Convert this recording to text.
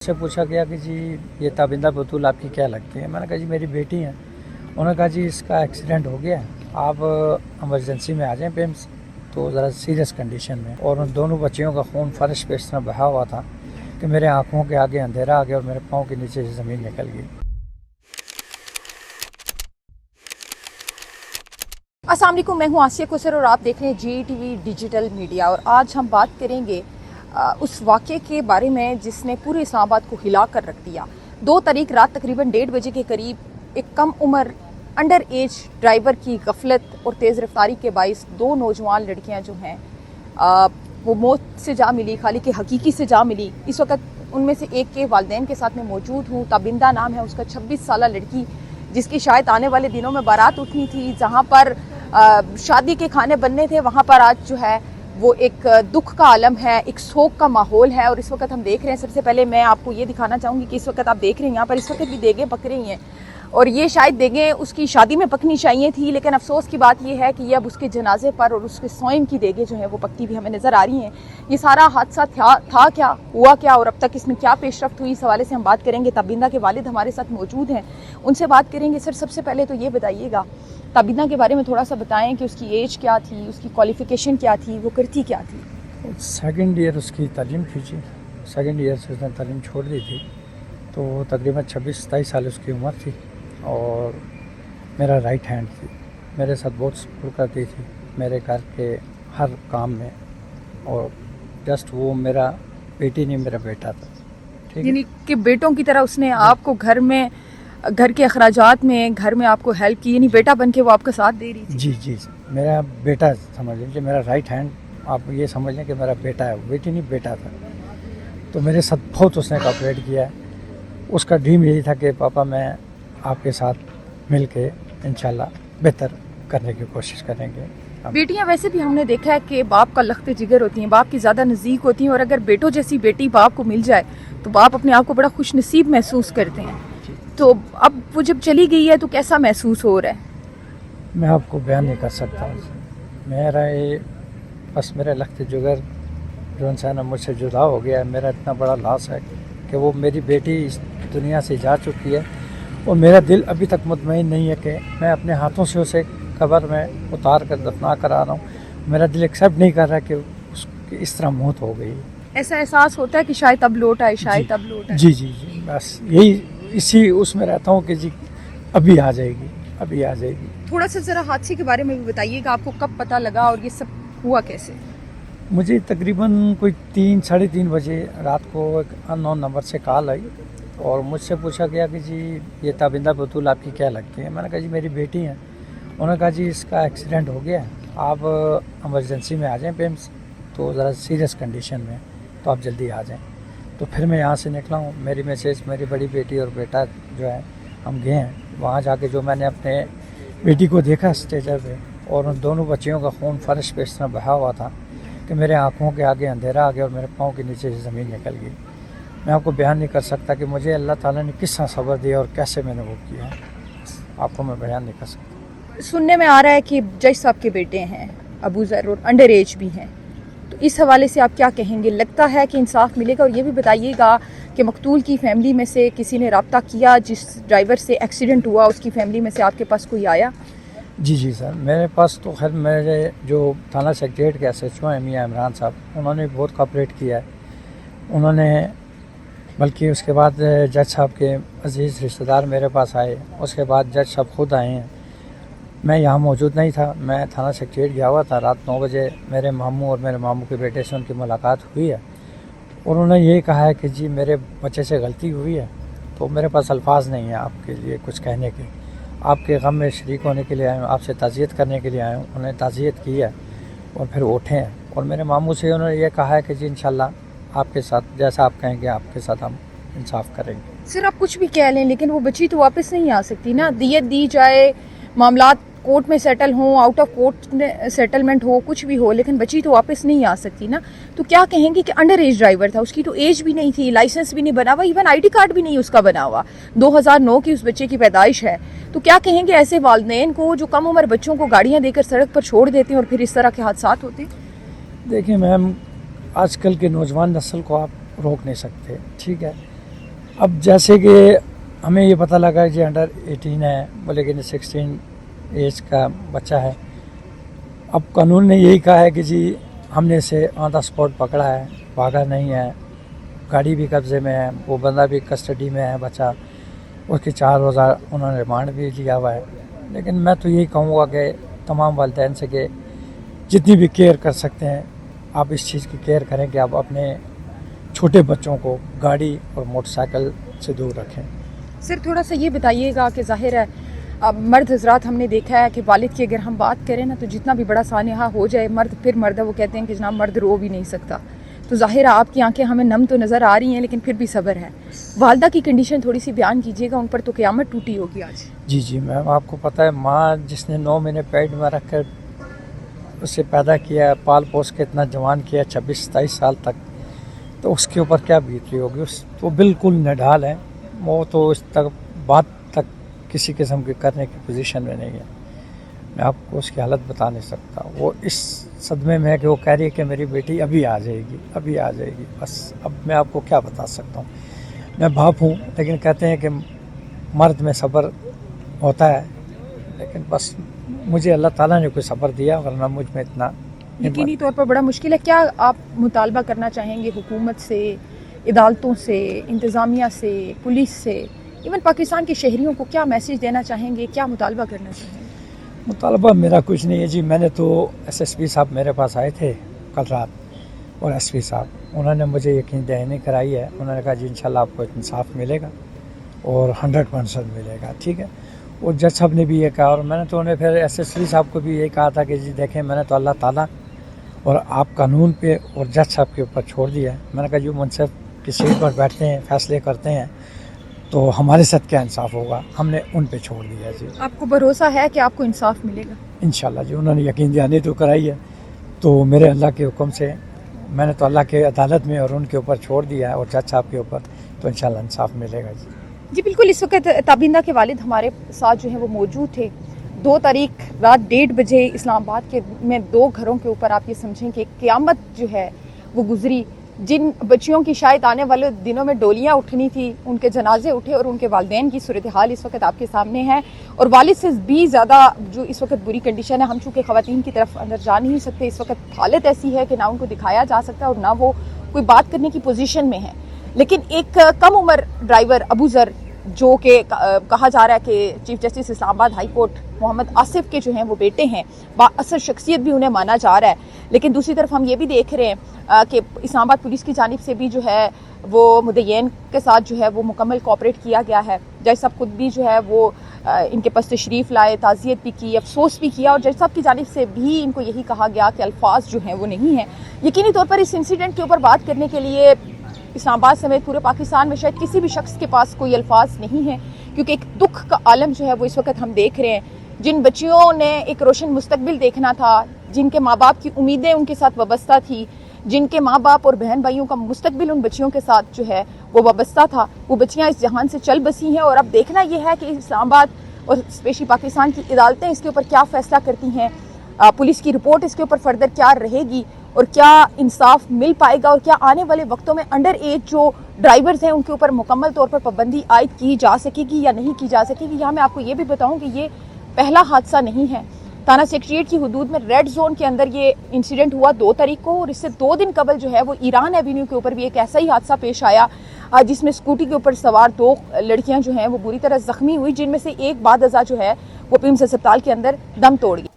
से पूछा गया कि जी ये ताबिंदा बतूल आपकी क्या लगती है। मैंने कहा जी मेरी बेटी हैं। उन्होंने कहा जी इसका एक्सीडेंट हो गया, आप इमरजेंसी में आ जाएं पेम्स। तो ज़रा सीरियस कंडीशन में, और उन दोनों बच्चियों का खून फर्श पे इस तरह बहा हुआ था कि मेरे आँखों के आगे अंधेरा आ गया और मेरे पाँव के नीचे से ज़मीन निकल गई। अस्सलाम वालेकुम, मैं हूँ आसिया कोसर और आप देख रहे हैं GTV डिजिटल मीडिया। और आज हम बात करेंगे उस वाक़े के बारे में जिसने पूरे इस्लामाबाद को हिला कर रख दिया। 2 तारीख रात तकरीबन 1:30 बजे के करीब एक कम उम्र अंडर एज ड्राइवर की गफलत और तेज़ रफ्तारी के बाइस 2 नौजवान लड़कियां जो हैं वो मौत से जा मिली, खाली कि हकीकी से जा मिली। इस वक्त उनमें से एक के वालिदैन के साथ मैं मौजूद हूँ। ताबिंदा नाम है उसका, 26 साला लड़की जिसकी शायद आने वाले दिनों में बारात उठनी थी। जहाँ पर शादी के खाने बनने थे, वहाँ पर आज जो है वो एक दुख का आलम है, एक शोक का माहौल है। और इस वक्त हम देख रहे हैं, सबसे पहले मैं आपको ये दिखाना चाहूँगी कि इस वक्त आप देख रहे हैं यहाँ पर इस वक्त भी देगें पक रही हैं, और ये शायद देगें उसकी शादी में पकनी चाहिए थी, लेकिन अफसोस की बात ये है कि ये अब उसके जनाजे पर और उसके सोइम की देगें जो हैं वो पकती भी हमें नज़र आ रही हैं। ये सारा हादसा था क्या, हुआ क्या और अब तक इसमें क्या पेशरफ्त हुई, इस हवाले से हम बात करेंगे। ताबिंदा के वालिद हमारे साथ मौजूद हैं, उनसे बात करेंगे। सर, सबसे पहले तो ये बताइएगा, ताबिंदा के बारे में थोड़ा सा बताएं कि उसकी एज क्या थी, उसकी क्वालिफिकेशन क्या थी, वो करती क्या थी। सेकंड ईयर उसकी तालीम थी जी, सेकंड ईयर से उसने तालीम छोड़ दी थी। तो तकरीबन 26-27 साल उसकी उम्र थी और मेरा राइट हैंड थी। मेरे साथ बहुत सपोर्ट करती थी मेरे घर के हर काम में, और जस्ट वो मेरा बेटी नहीं मेरा बेटा था। ठीक है, यानी कि बेटों की तरह उसने आपको घर में, घर के अखराजात में, घर में आपको हेल्प की, यानी बेटा बन के वो आपका साथ दे रही थी। जी जी, मेरा बेटा समझ लीजिए, मेरा राइट हैंड आप ये समझ लें कि मेरा बेटा है, बेटी नहीं बेटा था। तो मेरे साथ बहुत उसने कोऑपरेट किया है। उसका ड्रीम यही था कि पापा मैं आपके साथ मिल के इंशाल्लाह बेहतर करने की कोशिश करेंगे। बेटियां वैसे भी हमने देखा है कि बाप का लख्त जिगर होती हैं, बाप की ज़्यादा नज़दीक होती हैं, और अगर बेटों जैसी बेटी बाप को मिल जाए तो बाप अपने आप को बड़ा खुश नसीब महसूस करते हैं। तो अब वो जब चली गई है तो कैसा महसूस हो रहा है? मैं आपको बयान नहीं कर सकता हूँ। मेरा ये बस मेरा लख्त जिगर जो इंसान मुझसे जुदा हो गया है, मेरा इतना बड़ा लॉस है कि वो मेरी बेटी इस दुनिया से जा चुकी है, और मेरा दिल अभी तक मुतमईन नहीं है कि मैं अपने हाथों से उसे कब्र में उतार कर दफना कर आ रहा हूँ। मेरा दिल एक्सेप्ट नहीं कर रहा कि उसकी इस तरह मौत हो गई। ऐसा एहसास होता है कि शायद अब लौट आए, शायद अब लौट आए। जी जी जी, बस यही इसी उसमें रहता हूँ कि जी अभी आ जाएगी, अभी आ जाएगी। थोड़ा सा ज़रा हादसे के बारे में भी बताइएगा, आपको कब पता लगा और ये सब हुआ कैसे? मुझे तकरीबन कोई 3-3:30 बजे रात को एक अननोन नंबर से कॉल आई और मुझसे पूछा गया कि जी ये ताबिंदा बतूल आपकी क्या लगती है। मैंने कहा जी मेरी बेटी हैं। उन्होंने कहा जी इसका एक्सीडेंट हो गया, आप इमरजेंसी में आ जाएं पेम्स। तो ज़रा सीरियस कंडीशन में, तो आप जल्दी आ जाएं। तो फिर मैं यहाँ से निकला हूँ, मेरी मैसेज मेरी बड़ी बेटी और बेटा जो है हम गए हैं। वहाँ जाके जो मैंने अपने बेटी को देखा स्टेजर पे, और उन दोनों बच्चियों का खून फर्श पे इस तरह बहा हुआ था कि मेरे आँखों के आगे अंधेरा आ गया और मेरे पाँव के नीचे से ज़मीन निकल गई। मैं आपको बयान नहीं कर सकता कि मुझे अल्लाह ताला ने किस तरह सब्र दिया और कैसे मैंने वो किया है, आपको मैं बयान नहीं कर सकता। सुनने में आ रहा है कि जज साहब के बेटे हैं अबू ज़र और अंडर एज भी हैं, तो इस हवाले से आप क्या कहेंगे? लगता है कि इंसाफ मिलेगा? और ये भी बताइएगा कि मकतूल की फैमिली में से किसी ने रब्ता किया, जिस ड्राइवर से एक्सीडेंट हुआ उसकी फैमिली में से आपके पास कोई आया? जी जी सर, मेरे पास तो खैर मेरे जो थाना सेक्रेटरीट के SHO हैं मियां इमरान साहब, उन्होंने बहुत कोऑपरेट किया है। उन्होंने बल्कि उसके बाद जज साहब के अजीज़ रिश्तेदार मेरे पास आए, उसके बाद जज साहब खुद आए हैं। मैं यहाँ मौजूद नहीं था, मैं थाना सेक्रेटरीट गया हुआ था। रात 9 बजे मेरे मामू और मेरे मामू के बेटे से उनकी मुलाकात हुई है, और उन्होंने ये कहा है कि जी मेरे बच्चे से गलती हुई है। तो मेरे पास अल्फाज नहीं है आपके लिए कुछ कहने के। आपके गम में शरीक होने के लिए आए हूँ, आपसे ताज़ियत करने के लिए आए हूँ। उन्हें ताज़ियत की है और फिर उठे हैं, और मेरे मामू से उन्होंने ये कहा है कि जी इंशाल्लाह आपके साथ जैसा आप कहेंगे आपके साथ हम इंसाफ करेंगे। सर, आप कुछ भी कह लें, लेकिन वो बच्ची तो वापस नहीं आ सकती ना। दियत दी जाए, मामलात कोर्ट में सेटल हों, आउट ऑफ कोर्ट सेटलमेंट हो, कुछ भी हो, लेकिन बच्ची तो वापस नहीं आ सकती ना। तो क्या कहेंगे कि अंडर एज ड्राइवर था, उसकी तो एज भी नहीं थी, लाइसेंस भी नहीं बना हुआ, इवन ID कार्ड भी नहीं उसका बना हुआ। 2009 की उस बच्चे की पैदाइश है। तो क्या कहेंगे ऐसे वालिदैन को जो कम उम्र बच्चों को गाड़ियाँ देकर सड़क पर छोड़ देते हैं और फिर इस तरह के हादसा होते हैं? देखिए मैम, आजकल के नौजवान नस्ल को आप रोक नहीं सकते, ठीक है, अब जैसे कि हमें ये पता लगा कि अंडर 18 है, बोले कि 16 एज का बच्चा है। अब कानून ने यही कहा है कि जी हमने इसे ऑन द स्पॉट पकड़ा है, भागा नहीं है, गाड़ी भी कब्जे में है, वो बंदा भी कस्टडी में है बच्चा, उसके 4 रोज़ा उन्होंने रिमांड भी लिया हुआ है। लेकिन मैं तो यही कहूँगा कि तमाम वालिदैन से कि जितनी भी केयर कर सकते हैं आप इस चीज़ की केयर करें कि आप अपने छोटे बच्चों को गाड़ी और मोटरसाइकिल से दूर रखें। सर थोड़ा सा ये बताइएगा कि जाहिर है अब मर्द हजरात हमने देखा है कि वालिद की अगर हम बात करें ना तो जितना भी बड़ा सानिहा हो जाए मर्द फिर मर्द है, वो कहते हैं कि जनाब मर्द रो भी नहीं सकता। तो जाहिर है आपकी आंखें हमें नम तो नज़र आ रही हैं लेकिन फिर भी सब्र है। वालदा की कंडीशन थोड़ी सी बयान कीजिएगा, उन पर तो क़यामत टूटी होगी आज। जी जी मैम, आपको पता है माँ जिसने 9 महीने पेट में रख कर उसे पैदा किया, पाल पोस के इतना जवान किया 26-27 साल तक, तो उसके ऊपर क्या बीत रही होगी। उस तो बिल्कुल निढाल है वो, तो इस तक बात तक किसी किस्म की करने की पोजीशन में नहीं है। मैं आपको उसकी हालत बता नहीं सकता। वो इस सदमे में है कि वो कह रही है कि मेरी बेटी अभी आ जाएगी, अभी आ जाएगी। बस अब मैं आपको क्या बता सकता हूँ। मैं बाप हूँ लेकिन कहते हैं कि मर्द में सब्र होता है, लेकिन बस मुझे अल्लाह ताला ने कोई सब्र दिया, वरना मुझ में इतना यकीनी तौर पर बड़ा मुश्किल है। क्या आप मुतालबा करना चाहेंगे हुकूमत से, अदालतों से, इंतज़ामिया से, पुलिस से, इवन पाकिस्तान के शहरियों को क्या मैसेज देना चाहेंगे, क्या मुतालबा करना चाहेंगे? मुतालबा मेरा कुछ नहीं है जी। मैंने तो SSP साहब मेरे पास आए थे कल रात, और SP साहब उन्होंने मुझे यकीन दहानी कराई है। उन्होंने कहा जी इंशाल्लाह आपको इंसाफ मिलेगा और 100% मिलेगा, ठीक है। और जज साहब ने भी ये कहा, और मैंने तो उन्हें फिर SSP साहब को भी यही कहा था कि जी देखें मैंने तो अल्लाह ताला और आप कानून पे और जज साहब के ऊपर छोड़ दिया है। मैंने कहा जो मुनसिफ की सीट पर बैठते हैं, फैसले करते हैं, तो हमारे साथ क्या इंसाफ होगा, हमने उन पे छोड़ दिया जी। आपको भरोसा है कि आपको इंसाफ मिलेगा? इंशाल्लाह जी, उन्होंने यकीन दहानी तो कराई है, तो मेरे अल्लाह के हुक्म से मैंने तो अल्लाह के अदालत में और उनके ऊपर छोड़ दिया है, और जज साहब के ऊपर, तो इंशाल्लाह इंसाफ मिलेगा जी। जी बिल्कुल, इस वक्त ताबिंदा के वालिद हमारे साथ जो है वो मौजूद थे। 2 तारीख रात 1:30 बजे इस्लामाबाद के में 2 घरों के ऊपर आप ये समझें कि क़यामत जो है वो गुजरी। जिन बच्चियों की शायद आने वाले दिनों में डोलियां उठनी थी, उनके जनाजे उठे, और उनके वालिदैन की सूरत हाल इस वक्त आपके सामने है। और वालिद से भी ज़्यादा जो इस वक्त बुरी कंडीशन है, हम चूँकि ख़वातीन की तरफ अंदर जा नहीं सकते, इस वक्त हालत ऐसी है कि ना उनको दिखाया जा सकता और ना वो कोई बात करने की पोजीशन में है। लेकिन एक कम उम्र ड्राइवर अबू ज़र, जो कि कहा जा रहा है कि chief justice Islamabad high court Mohammad Asif के जो हैं वो बेटे हैं, बाअसर शख्सियत भी उन्हें माना जा रहा है। लेकिन दूसरी तरफ हम ये भी देख रहे हैं कि इस्लामाबाद पुलिस की जानिब से भी जो है वो मुद्दईन के साथ जो है वो मुकम्मल कोऑपरेट किया गया है। जज साहब खुद भी जो है वो इनके पास तशरीफ़ लाए, ताज़ियत भी की, अफसोस भी किया, और जज साहब की जानिब से भी इनको यही कहा गया कि अल्फाज जो हैं वो नहीं हैं। यकीनी तौर पर इस इंसिडेंट के ऊपर बात करने के लिए इस्लामाबाद समेत पूरे पाकिस्तान में शायद किसी भी शख्स के पास कोई अल्फाज नहीं है, क्योंकि एक दुख का आलम जो है वो इस वक्त हम देख रहे हैं। जिन बच्चियों ने एक रोशन मुस्तकबिल देखना था, जिनके माँ बाप की उम्मीदें उनके साथ वाबस्ता थी, जिनके माँ बाप और बहन भाइयों का मुस्तकबिल उन बच्चियों के साथ जो है वो वाबस्ता था, वो बच्चियाँ इस जहान से चल बसी हैं। और अब देखना यह है कि इस्लामाबाद और स्पेशली पाकिस्तान की अदालतें इसके ऊपर क्या फ़ैसला करती हैं, पुलिस की रिपोर्ट इसके ऊपर फर्दर क्या रहेगी, और क्या इंसाफ मिल पाएगा, और क्या आने वाले वक्तों में अंडर एज जो ड्राइवर्स हैं उनके ऊपर मुकम्मल तौर पर पाबंदी आयद की जा सकेगी या नहीं की जा सकेगी। यहाँ मैं आपको ये भी बताऊँ कि ये पहला हादसा नहीं है। थाना सेक्रेटेरिएट की हुदूद में रेड जोन के अंदर ये इंसिडेंट हुआ 2 तारीख को, और इससे 2 दिन कबल जो है वो ईरान एवेन्यू के ऊपर भी एक ऐसा ही हादसा पेश आया, जिसमें स्कूटी के ऊपर सवार 2 लड़कियां जो हैं वो बुरी तरह जख्मी हुई, जिनमें से एक बाद अज़ा जो है वो पिम्स अस्पताल के अंदर दम तोड़ गई।